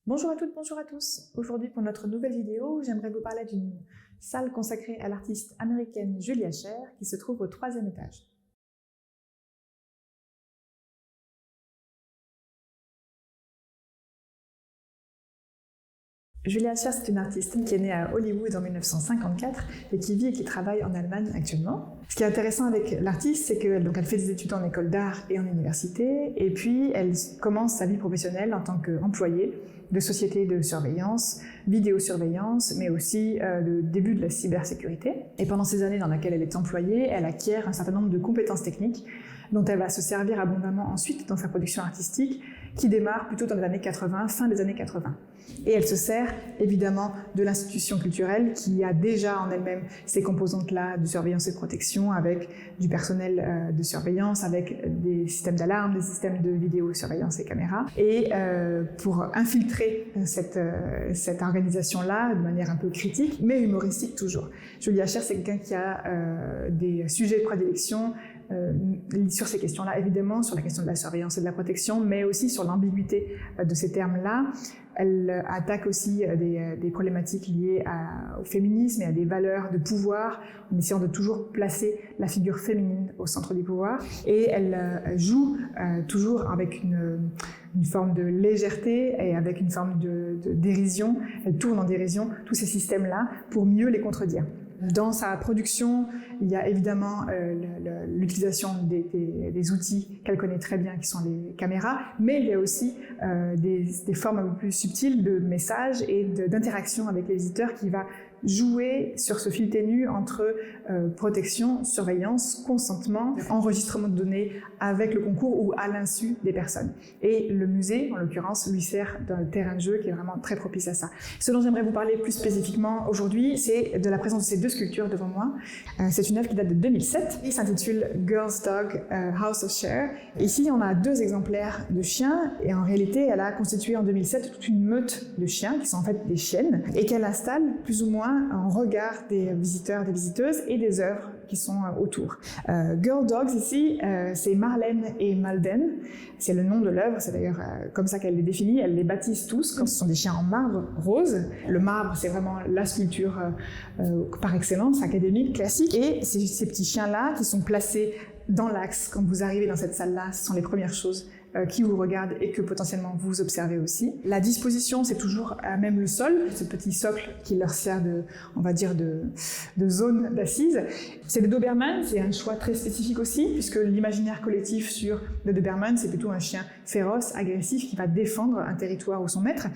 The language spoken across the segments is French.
Bonjour à toutes, bonjour à tous. Aujourd'hui pour notre nouvelle vidéo, j'aimerais vous parler d'une salle consacrée à l'artiste américaine Julia Scher qui se trouve au 3e étage. Julia Scher, c'est une artiste qui est née à Hollywood en 1954 et qui vit et qui travaille en Allemagne actuellement. Ce qui est intéressant avec l'artiste, c'est qu'elle fait des études en école d'art et en université, et puis elle commence sa vie professionnelle en tant qu'employée de sociétés de surveillance, vidéosurveillance, mais aussi le début de la cybersécurité. Et pendant ces années dans lesquelles elle est employée, elle acquiert un certain nombre de compétences techniques dont elle va se servir abondamment ensuite dans sa production artistique, qui démarre plutôt dans les années 80, fin des années 80. Et elle se sert évidemment de l'institution culturelle qui a déjà en elle-même ces composantes-là de surveillance et de protection, avec du personnel de surveillance, avec des systèmes d'alarme, des systèmes de vidéosurveillance et caméras. Et pour infiltrer cette organisation-là de manière un peu critique, mais humoristique toujours. Julia Scher, c'est quelqu'un qui a des sujets de prédilection sur ces questions-là, évidemment, sur la question de la surveillance et de la protection, mais aussi sur l'ambiguïté de ces termes-là. Elle attaque aussi des problématiques liées au féminisme et à des valeurs de pouvoir, en essayant de toujours placer la figure féminine au centre du pouvoir. Et elle joue toujours avec une forme de légèreté et avec une forme de dérision. Elle tourne en dérision tous ces systèmes-là pour mieux les contredire. Dans sa production, il y a évidemment l'utilisation des outils qu'elle connaît très bien, qui sont les caméras, mais il y a aussi des formes un peu plus subtiles de messages et d'interaction avec les visiteurs qui va jouer sur ce fil ténu entre protection, surveillance, consentement, enregistrement de données avec le concours ou à l'insu des personnes. Et le musée, en l'occurrence, lui sert d'un terrain de jeu qui est vraiment très propice à ça. Ce dont j'aimerais vous parler plus spécifiquement aujourd'hui, c'est de la présence de ces deux sculptures devant moi. C'est une œuvre qui date de 2007 et s'intitule Girl's Dog, House of Scher. Ici, on a deux exemplaires de chiens et en réalité, elle a constitué en 2007 toute une meute de chiens qui sont en fait des chiennes et qu'elle installe plus ou moins en regard des visiteurs, des visiteuses et des œuvres qui sont autour. Girl Dogs ici, c'est Marlène et Malden. C'est le nom de l'œuvre, c'est d'ailleurs comme ça qu'elle les définit. Elle les baptise tous, comme ce sont des chiens en marbre rose. Le marbre, c'est vraiment la sculpture par excellence, académique, classique. Et ces petits chiens-là qui sont placés dans l'axe quand vous arrivez dans cette salle-là, ce sont les premières choses qui vous regardent et que potentiellement vous observez aussi. La disposition, c'est toujours à même le sol, ce petit socle qui leur sert on va dire, de zone d'assise. C'est des Doberman, c'est un choix très spécifique aussi, puisque l'imaginaire collectif sur le Doberman, c'est plutôt un chien féroce, agressif, qui va défendre un territoire ou son maître.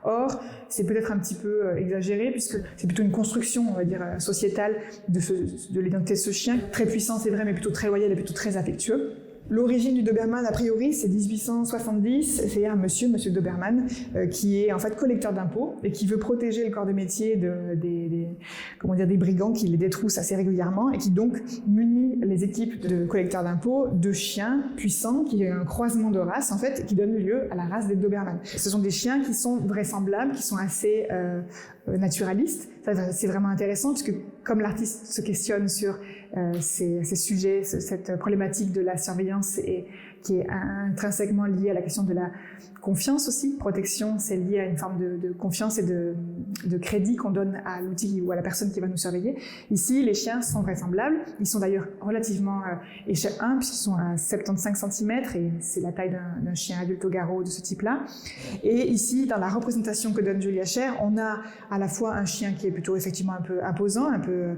Or, c'est peut-être un petit peu exagéré, puisque c'est plutôt une construction, on va dire, sociétale de l'identité de ce chien. Très puissant, c'est vrai, mais plutôt très loyal et plutôt très affectueux. L'origine du Doberman, a priori, c'est 1870, c'est un monsieur Doberman, qui est en fait collecteur d'impôts et qui veut protéger le corps de métier des brigands qui les détroussent assez régulièrement et qui donc munit les équipes de collecteurs d'impôts de chiens puissants, qui est un croisement de races en fait, qui donne lieu à la race des Doberman. Ce sont des chiens qui sont vraisemblables, qui sont assez naturalistes. Ça, c'est vraiment intéressant puisque comme l'artiste se questionne sur ces sujets, cette problématique de la surveillance qui est intrinsèquement liée à la question de la confiance aussi. Protection, c'est lié à une forme de confiance et de crédit qu'on donne à l'outil ou à la personne qui va nous surveiller. Ici, les chiens sont vraisemblables. Ils sont d'ailleurs relativement échelle 1 puisqu'ils sont à 75 cm et c'est la taille d'un chien adulte au garrot de ce type-là. Et ici, dans la représentation que donne Julia Scher, on a à la fois un chien qui est plutôt effectivement un peu imposant, un peu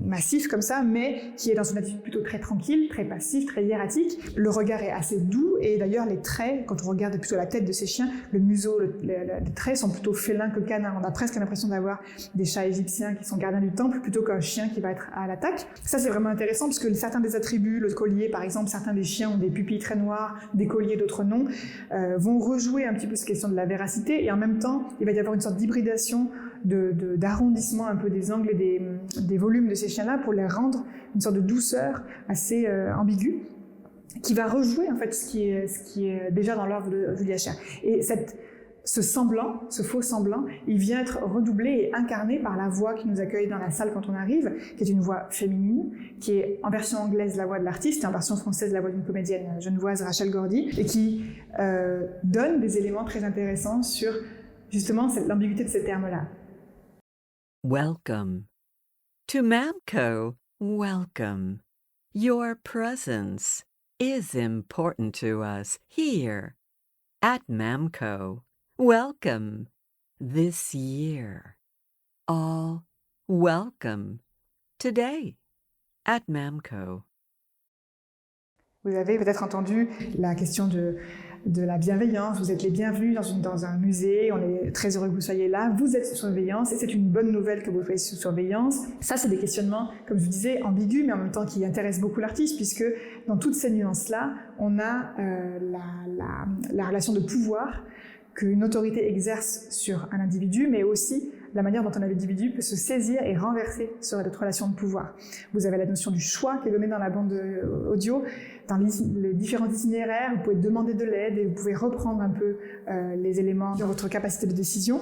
massif comme ça, mais qui est dans une attitude plutôt très tranquille, très passive, très hiératique. Le regard est assez doux et d'ailleurs les traits, quand on regarde plutôt la tête de ces chiens, le museau, les traits sont plutôt félins que canins. On a presque l'impression d'avoir des chats égyptiens qui sont gardiens du temple plutôt qu'un chien qui va être à l'attaque. Ça c'est vraiment intéressant parce que certains des attributs, le collier par exemple, certains des chiens ont des pupilles très noires, des colliers d'autres non, vont rejouer un petit peu cette question de la véracité et en même temps il va y avoir une sorte d'hybridation d'arrondissement un peu des angles et des volumes de ces chiens-là pour les rendre une sorte de douceur assez ambiguë, qui va rejouer en fait ce qui est déjà dans l'œuvre de Julia Scher. Et cette ce semblant, ce faux semblant, il vient être redoublé et incarné par la voix qui nous accueille dans la salle quand on arrive, qui est une voix féminine, qui est en version anglaise la voix de l'artiste et en version française la voix d'une comédienne genevoise, Rachel Gordy, et qui donne des éléments très intéressants sur justement l'ambiguïté de ces termes-là. Welcome. To Mamco, welcome. Your presence is important to us here at Mamco. Welcome this year. All welcome today at Mamco. Vous avez peut-être entendu la question de la bienveillance. Vous êtes les bienvenus dans un musée. On est très heureux que vous soyez là. Vous êtes sous surveillance et c'est une bonne nouvelle que vous soyez sous surveillance. Ça, c'est des questionnements, comme je vous disais, ambigus, mais en même temps qui intéressent beaucoup l'artiste, puisque dans toutes ces nuances-là, on a la relation de pouvoir qu'une autorité exerce sur un individu, mais aussi la manière dont un individu peut se saisir et renverser sur cette relation de pouvoir. Vous avez la notion du choix qui est donnée dans la bande audio, dans les différents itinéraires, vous pouvez demander de l'aide et vous pouvez reprendre un peu les éléments de votre capacité de décision.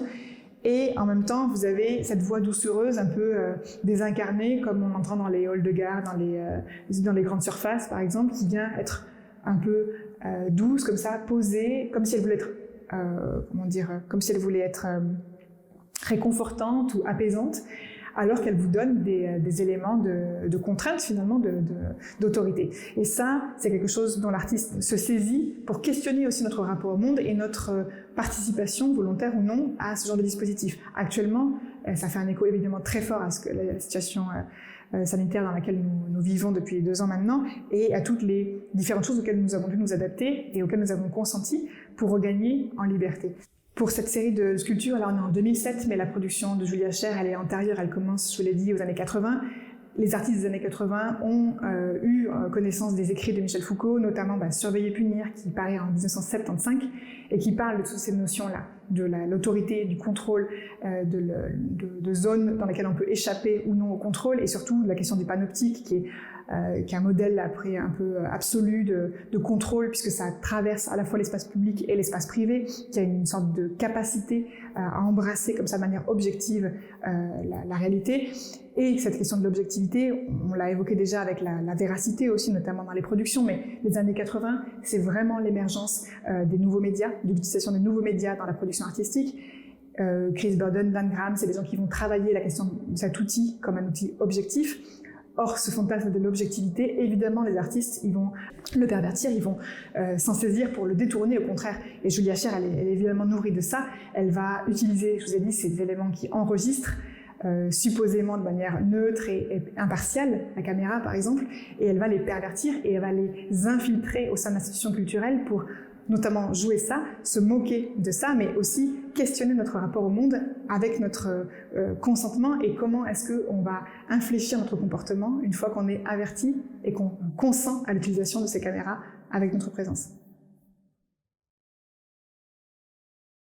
Et en même temps, vous avez cette voix doucereuse, un peu désincarnée, comme on entend dans les halls de gare, dans les grandes surfaces par exemple, qui vient être un peu douce, comme ça, posée, comme si elle voulait être comme si elle voulait être réconfortante ou apaisante, alors qu'elle vous donne des éléments de contrainte finalement, d'autorité. Et ça, c'est quelque chose dont l'artiste se saisit pour questionner aussi notre rapport au monde et notre participation, volontaire ou non, à ce genre de dispositif. Actuellement, ça fait un écho évidemment très fort à la situation sanitaire dans laquelle nous vivons depuis 2 ans maintenant, et à toutes les différentes choses auxquelles nous avons dû nous adapter et auxquelles nous avons consenti pour regagner en liberté. Pour cette série de sculptures, là on est en 2007, mais la production de Julia Scher, elle est antérieure, elle commence, je vous l'ai dit, aux années 80. Les artistes des années 80 ont eu connaissance des écrits de Michel Foucault, notamment Surveiller, punir, qui paraît en 1975, et qui parle de toutes ces notions-là, de l'autorité, du contrôle, de zones dans lesquelles on peut échapper ou non au contrôle, et surtout de la question du panoptique, qui est un modèle après un peu absolu de contrôle, puisque ça traverse à la fois l'espace public et l'espace privé, qui a une sorte de capacité à embrasser comme ça de manière objective la réalité. Et cette question de l'objectivité, on l'a évoqué déjà avec la véracité aussi, notamment dans les productions, mais les années 80, c'est vraiment l'émergence des nouveaux médias, de l'utilisation des nouveaux médias dans la production artistique. Chris Burden, Dan Graham, c'est des gens qui vont travailler la question de cet outil comme un outil objectif. Or, ce fantasme de l'objectivité, évidemment, les artistes, ils vont le pervertir, ils vont s'en saisir pour le détourner, au contraire. Et Julia Scher, elle est évidemment nourrie de ça. Elle va utiliser, je vous ai dit, ces éléments qui enregistrent, supposément de manière neutre et impartiale, la caméra par exemple, et elle va les pervertir et elle va les infiltrer au sein de l'institution culturelle pour notamment jouer ça, se moquer de ça, mais aussi questionner notre rapport au monde avec notre consentement et comment est-ce qu'on va infléchir notre comportement une fois qu'on est averti et qu'on consent à l'utilisation de ces caméras avec notre présence.